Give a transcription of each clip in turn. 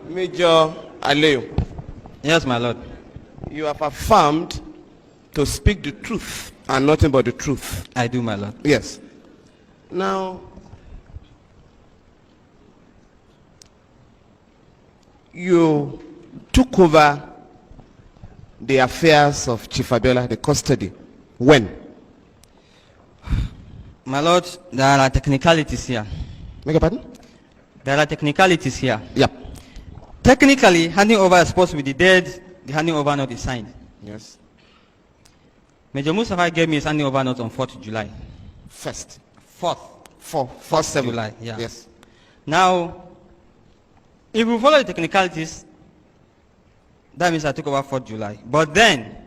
Major Aleo. Yes, my lord. You have affirmed to speak the truth and nothing but the truth. I do, my lord. Yes. Now, you took over the affairs of Chief Abiola, the custody. When? My lord, there are technicalities here. Beg your pardon? There are technicalities here. Yeah. Technically, handing over is supposed to be the date the handing over note is signed. Yes. Major Mustafa gave me his handing over note on 4th July. First. 4th 7. July, yeah. Yes. Now, if we follow the technicalities, that means I took over 4th July. But then,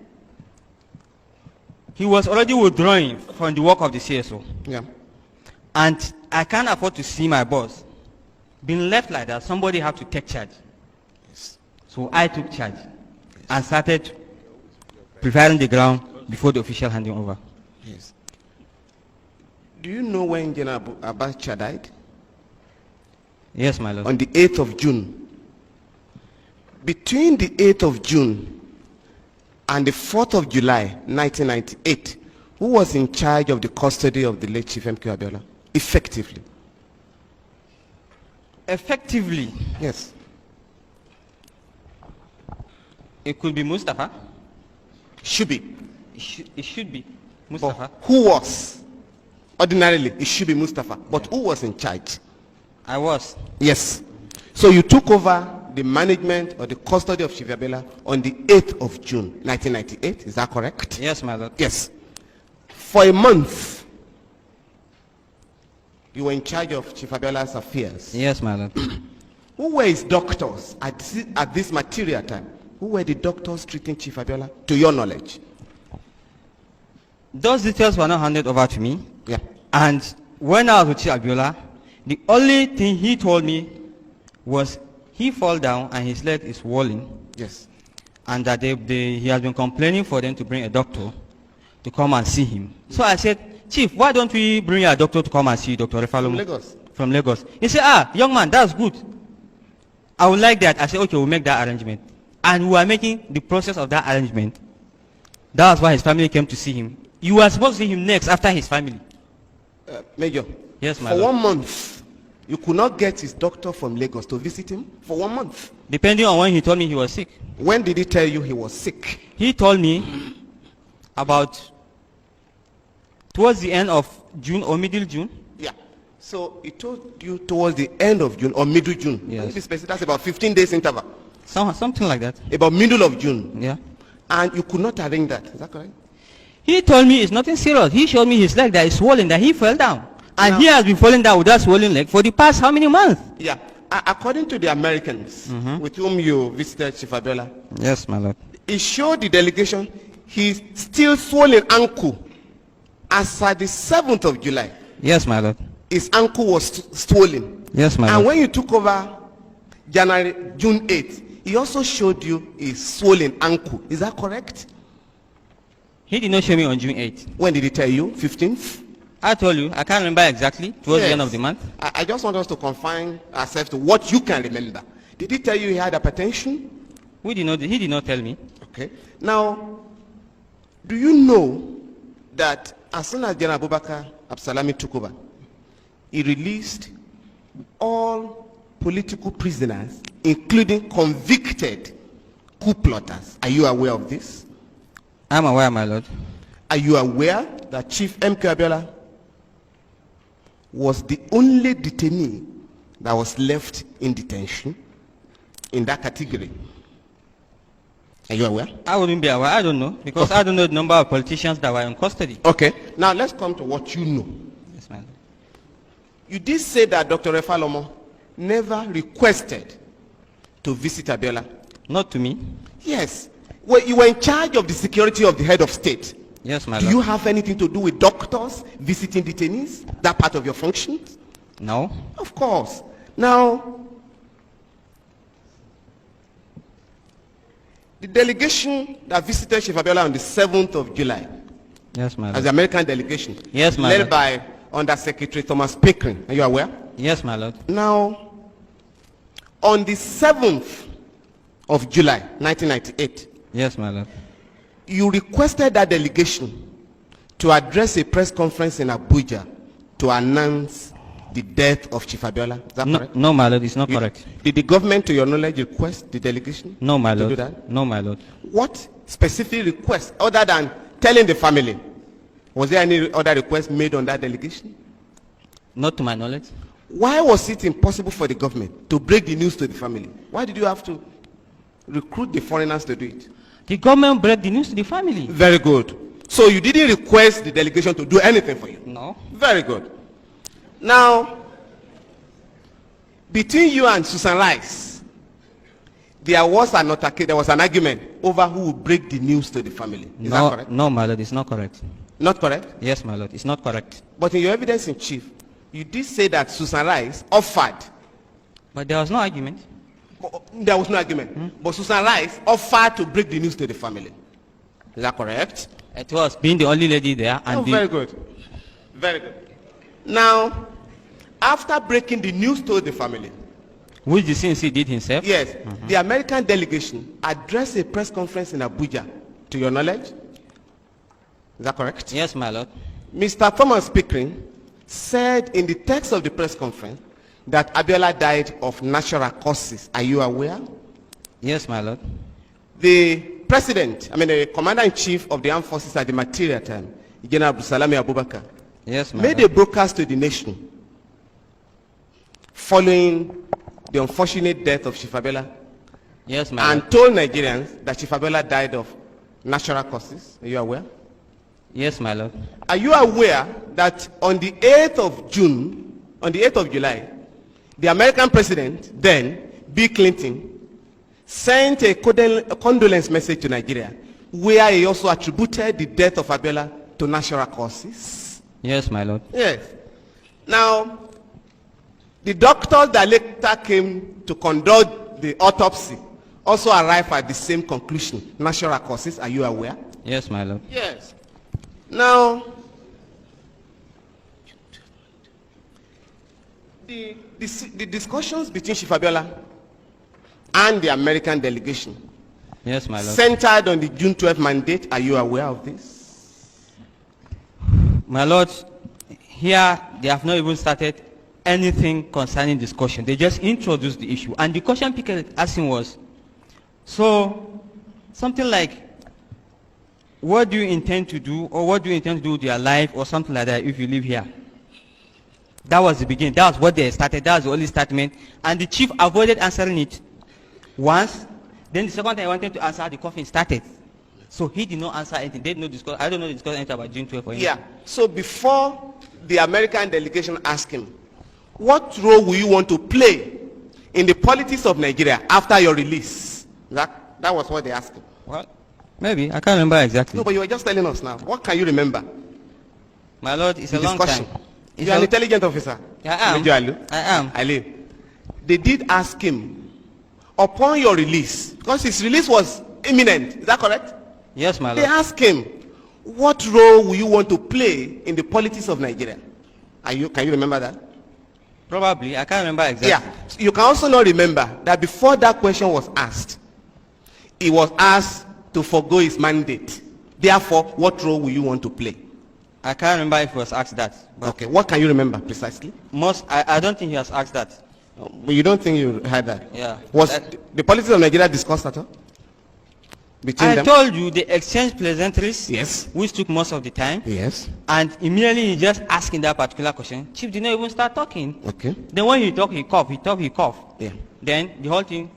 he was already withdrawing from the work of the CSO. Yeah. And I can't afford to see my boss being left like that. Somebody have to take charge. Yes. So I took charge and started preparing the ground before the official handing over. Yes. Do you know when General Abacha died? Yes, my lord. On the 8th of June. Between the 8th of June and the 4th of July, 1998, who was in charge of the custody of the late Chief M.K.O Abiola? Effectively. Effectively, Yes. it could be Mustafa. Should be. It should be Mustafa. But who was? Ordinarily, it should be Mustafa. But who was in charge? I was. Yes. So you took over the management or the custody of Chief Abiola on the 8th of June, 1998. Is that correct? Yes, my lord. Yes. For a month, you were in charge of Chief Abiola's affairs. Yes, my lord. Who were his doctors at this material time? Who were the doctors treating Chief Abiola, to your knowledge? Those details were not handed over to me. Yeah. And when I was with Chief Abiola, the only thing he told me was he fell down and his leg is swollen. Yes. And that he has been complaining for them to bring a doctor to come and see him. So I said, Chief, why don't we bring a doctor to come and see Dr. Refalomo? From Lagos. From Lagos. He said, young man, that's good. I would like that. I said, okay, we'll make that arrangement. And we are making the process of that arrangement. That was why his family came to see him. You were supposed to see him next after his family. Major. Yes, my For lord. 1 month, you could not get his doctor from Lagos to visit him for 1 month. Depending on when he told me he was sick. When did he tell you he was sick? He told me about towards the end of June or middle June. Yeah. So he told you towards the end of June or middle June. Yes. That's about 15 days interval. Something like that. About middle of June. Yeah. And you could not arrange that. Is that correct? He told me it's nothing serious. He showed me his leg that is swollen, that he fell down. And Now, he has been falling down with that swollen leg for the past how many months? Yeah. According to the Americans with whom you visited Chief Abiola, Yes, my lord. he showed the delegation his still swollen ankle. As at the 7th of July, Yes, my lord. his ankle was swollen. Yes, my And lord. when you took over June 8th, he also showed you his swollen ankle. Is that correct? He did not show me on June 8th. When did he tell you? 15th? I told you, I can't remember exactly, towards the end of the month. I just want us to confine ourselves to what you can remember. Did he tell you he had hypertension? He did not tell me. Okay. Now, do you know that as soon as General Abubakar Absalami took over, he released all political prisoners, including convicted coup plotters? Are you aware of this? I'm aware, my lord. Are you aware that Chief M.K.O Abiola was the only detainee that was left in detention in that category? Are you aware? I wouldn't be aware. I don't know. Because I don't know the number of politicians that were in custody. Okay. Now let's come to what you know. Yes, my lord. You did say that Dr. Refalomo never requested to visit Abiola. Not to me. Yes. Well, you were in charge of the security of the head of state. Yes, my Do lord. you have anything to do with doctors visiting detainees? That part of your functions? No. Of course. Now, the delegation that visited Chief Abiola on the 7th of July, Yes, my as lord. the American delegation, Yes, my led lord. by Under Secretary Thomas Pickering, are you aware? Yes, my lord. Now, on the 7th of July, 1998, Yes, my lord. you requested that delegation to address a press conference in Abuja to announce the death of Chief Abiola. Is that No, correct? no, my lord, it's not correct. Did the government, to your knowledge, request the delegation No, my to lord. do that? No, my lord. What specific request, other than telling the family, was there any other request made on that delegation? Not to my knowledge. Why was it impossible for the government to break the news to the family? Why did you have to recruit the foreigners to do it? The government break the news to the family. Very good. So you didn't request the delegation to do anything for you? No. Very good. Now, between you and Susan Rice, there was an argument over who would break the news to the family. Is that correct? No, my lord, it's not correct. Not correct? Yes, my lord, it's not correct. But in your evidence in chief, you did say that Susan Rice offered. But there was no argument. There was no argument. But Susan Rice offered to break the news to the family. Is that correct? It was being the only lady there, and Very good. Very good. Now, after breaking the news to the family, which the CNC did himself. yes, the American delegation addressed a press conference in Abuja, to your knowledge. Is that correct? Yes, my lord. Mr. Thomas Pickering said in the text of the press conference that Abiola died of natural causes. Are you aware? Yes, my lord. The president, the commander-in-chief of the armed forces at the material time, General Abdulsalami Abubakar, Yes, my made lord. a broadcast to the nation following the unfortunate death of Chief Abiola Yes, my and lord. told Nigerians that Chief Abiola died of natural causes. Are you aware? Yes, my lord. Are you aware that on the 8th of June, on the 8th of July, the American president, then, Bill Clinton, sent a condolence message to Nigeria where he also attributed the death of Abiola to natural causes? Yes, my lord. Yes. Now, the doctors that later came to conduct the autopsy also arrived at the same conclusion, natural causes. Are you aware? Yes, my lord. Yes. Now, the discussions between Chief Abiola and the American delegation Yes, my lord. centered on the June 12th mandate. Are you aware of this? My lord, here they have not even started anything concerning discussion. They just introduced the issue. And the question people asking was, so, something like, what do you intend to do, or what do you intend to do with your life, or something like that if you live here? That was the beginning. That was what they started. That was the only statement. And the chief avoided answering it once. Then the second time he wanted to answer, the coughing started. So he did not answer anything. They did not discuss. I don't know they discussed anything about June 12th or anything. Yeah. So before the American delegation asked him, what role will you want to play in the politics of Nigeria after your release? That was what they asked him. Well, maybe. I can't remember exactly. No, but you were just telling us now. What can you remember? My lord, it's The a long discussion. time. You're an intelligent officer. I am. Major Alu. I am. Ali. They did ask him, upon your release, because his release was imminent. Is that correct? Yes, my They lord. asked him, what role will you want to play in the politics of Nigeria? Can you remember that? Probably. I can't remember exactly. Yeah. You can also not remember that before that question was asked, he was asked to forgo his mandate. Therefore, what role will you want to play? I can't remember if he was asked that. But Okay. What can you remember precisely? I don't think he was asked that. But you don't think you heard that? Yeah. Was That- the politics of Nigeria discussed at all? Between I them? told you they exchanged pleasantries, Yes. which took most of the time. Yes. And immediately he just asking that particular question. Chief did not even start talking. Okay. Then when he talked, he coughed. He talked, he coughed. Yeah. Then the whole thing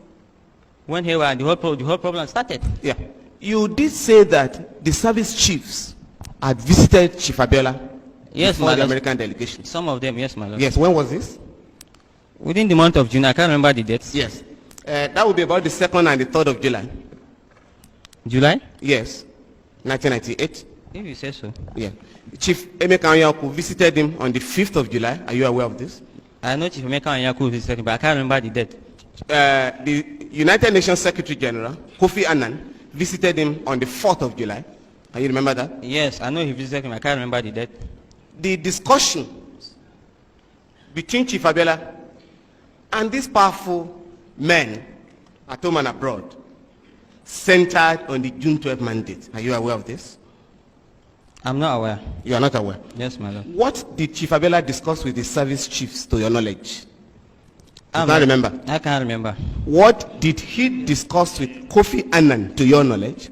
went haywire and the whole problem started. Yeah. You did say that the service chiefs had visited Chief Abiola Yes, before my the lord. American delegation. Some of them, yes, my lord. Yes. When was this? Within the month of June, I can't remember the dates. Yes. That would be about the 2nd and the 3rd of July. July? Yes. 1998. If you say so. Yeah. Chief M.K.O visited him on the 5th of July. Are you aware of this? I know Chief M.K.O and Yaku visited, but I can't remember the date. The United Nations Secretary General, Kofi Annan, visited him on the 4th of July. Can you remember that? Yes, I know he visited him. I can't remember the date. The discussion between Chief Abiola and these powerful men at home and abroad centered on the June 12 mandate. Are you aware of this? I'm not aware. You are not aware? Yes, my lord. What did Chief Abiola discuss with his service chiefs, to your knowledge? You I'm can't not- remember. I can't remember. What did he discuss with Kofi Annan, to your knowledge?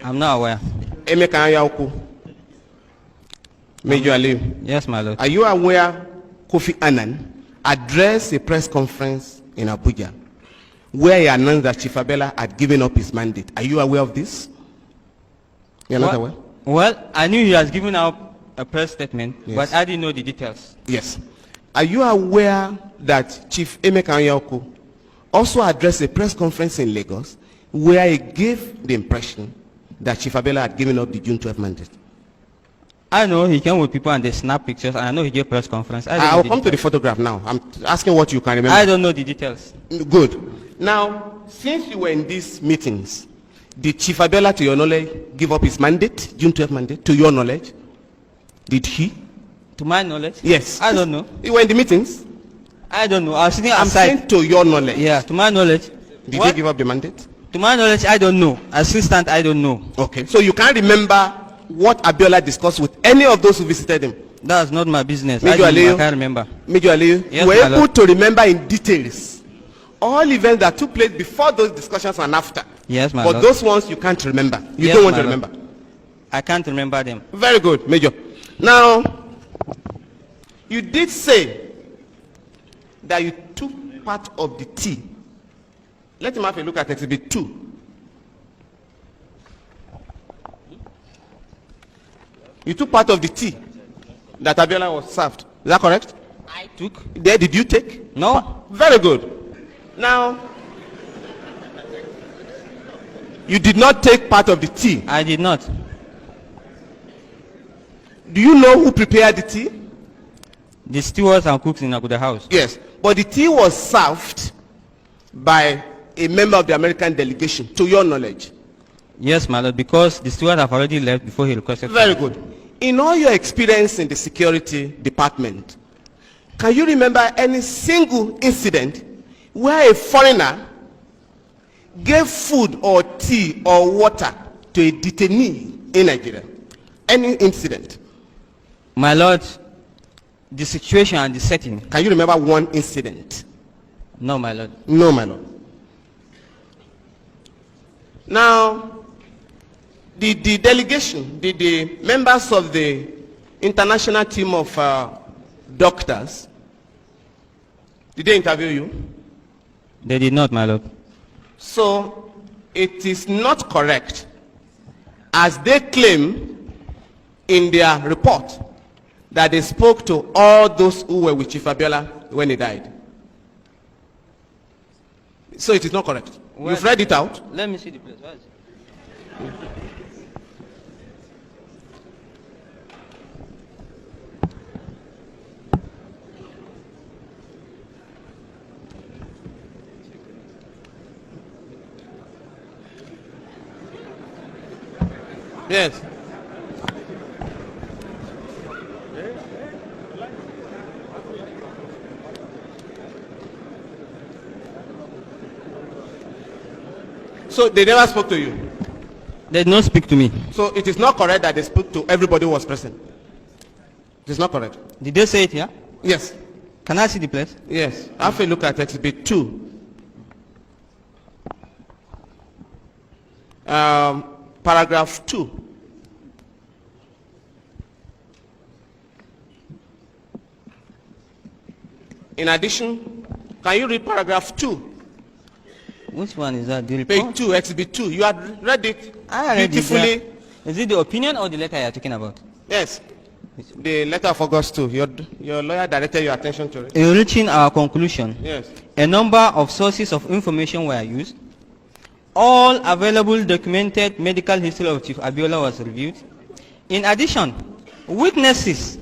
I'm not aware. M.K.O, Major Aliyu. Yes, my lord. Are you aware Kofi Annan addressed a press conference in Abuja where he announced that Chief Abiola had given up his mandate? Are you aware of this? You are not aware? Well, I knew he has given out a press statement, Yes. but I didn't know the details. Yes. Are you aware that Chief M.K.O also addressed a press conference in Lagos where he gave the impression that Chief Abiola had given up the June 12 mandate? I know he came with people and they snap pictures, and I know he gave press conference. I'll come to the photograph now. I'm asking what you can remember. I don't know the details. Good. Now, since you were in these meetings, did Chief Abiola, to your knowledge, give up his mandate, June 12 mandate, to your knowledge? Did he? To my knowledge? Yes. I don't know. You were in the meetings? I don't know. I was sitting I'm outside. saying to your knowledge. Yeah, to my knowledge. Did What? he give up the mandate? To my knowledge, I don't know. Assistant, I don't know. Okay. So you can't remember what Abiola discussed with any of those who visited him? That's not my business. Major I Aliyu? can't remember. Major Aliyu, Yes, you were my able lord. to remember in details all events that took place before those discussions and after. Yes, my But lord. those ones you can't remember. You Yes, don't want my to lord. remember. I can't remember them. Very good, Major. Now, you did say that you took part of the tea. Let him have a look at Exhibit 2. You took part of the tea that Abiola was served. Is that correct? I took? There, did you take? No. Very good. Now, you did not take part of the tea. I did not. Do you know who prepared the tea? The stewards and cooks in the house. Yes. But the tea was served by a member of the American delegation, to your knowledge. Yes, my lord, because the stewards have already left before he requested. Very good. In all your experience in the security department, can you remember any single incident where a foreigner gave food or tea or water to a detainee in Nigeria? Any incident? My lord, the situation and the setting. Can you remember one incident? No, my lord. No, my lord. Now, the delegation, the members of the international team of doctors, did they interview you? They did not, my lord. So, it is not correct, as they claim in their report, that they spoke to all those who were with Chief Abiola when he died. So it is not correct. Well, you've read it out. Let me see the place. Where is it? Yes. So they never spoke to you. They did not speak to me. So it is not correct that they spoke to everybody who was present. It is not correct. Did they say it here? Yes. Can I see the place? Yes. Have a look at Exhibit 2. Paragraph 2. In addition, can you read paragraph 2? Which one is that? The report? Page 2, Exhibit 2. You had read it I read it, beautifully. yeah. Is it the opinion or the letter you are talking about? Yes. The letter of August 2. Your lawyer directed your attention to it. In reaching our conclusion, Yes. a number of sources of information were used. All available documented medical history of Chief Abiola was reviewed. In addition, witnesses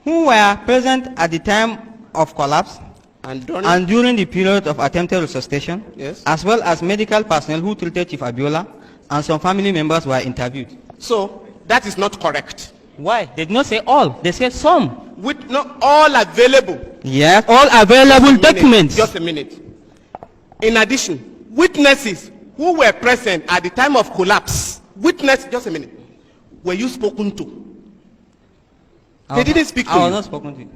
who were present at the time of collapse And during the period of attempted resuscitation, Yes. as well as medical personnel who treated Chief Abiola and some family members were interviewed. so that is not correct. Why? They did not say all. They said some. with no, all available. Yes, all available documents. Just a minute. In addition, witnesses who were present at the time of collapse, just a minute, were you spoken to? They didn't speak to you. I was not spoken to.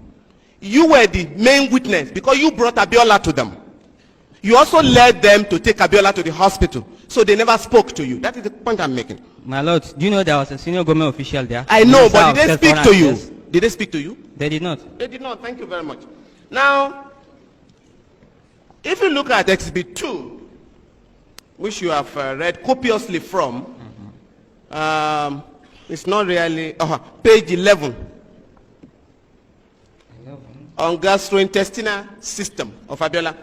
You were the main witness because you brought Abiola to them. You also led them to take Abiola to the hospital. So they never spoke to you. That is the point I'm making. My lord, do you know there was a senior government official there? I know, but did they speak to you? Did they speak to you? They did not. They did not. Thank you very much. Now, if you look at Exhibit 2, which you have read copiously from, it's not really, page 11, on gastrointestinal system of Abiola.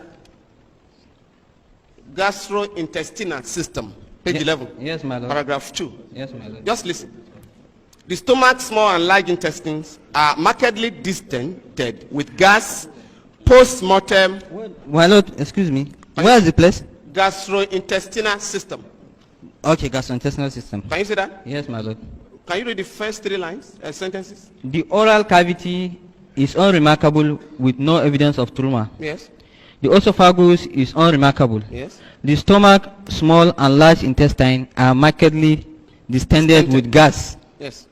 Gastrointestinal system, page 11. Yes, my lord. Paragraph 2. Yes, my lord. Just listen. The stomach, small and large intestines are markedly distended with gas post-mortem. My lord, excuse me. Where is the place? Gastrointestinal system. Okay, gastrointestinal system. Can you see that? Yes, my lord. Can you read the first 3 lines, sentences? The oral cavity is unremarkable with no evidence of trauma. Yes. The esophagus is unremarkable. Yes. The stomach, small and large intestine are markedly distended with gas. Yes.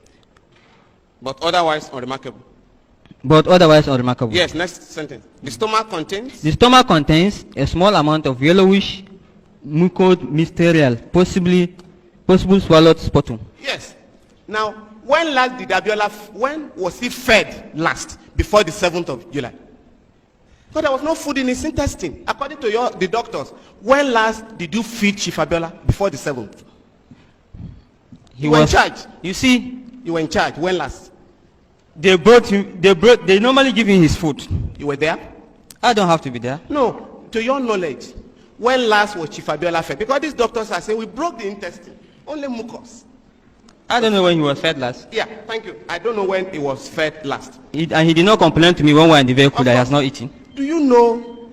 But otherwise unremarkable. But otherwise unremarkable. Yes, next sentence. The stomach contains? The stomach contains a small amount of yellowish mucous material, possible swallowed sputum. Yes. Now, when last did Abiola, when was he fed last? Before the 7th of July. Because there was no food in his intestine. According to the doctors, when last did you feed Chief Abiola? Before the 7th. You were in charge. You see, you were in charge. When last? They brought him, they normally give him his food. You were there? I don't have to be there. No, to your knowledge, when last was Chief Abiola fed? Because these doctors are saying we broke the intestine, only mucus. I don't know when he was fed last. Yeah, thank you. I don't know when he was fed last. And he did not complain to me when we were in the vehicle that he has not eaten. Do you know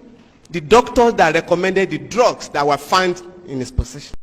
the doctors that recommended the drugs that were found in his possession?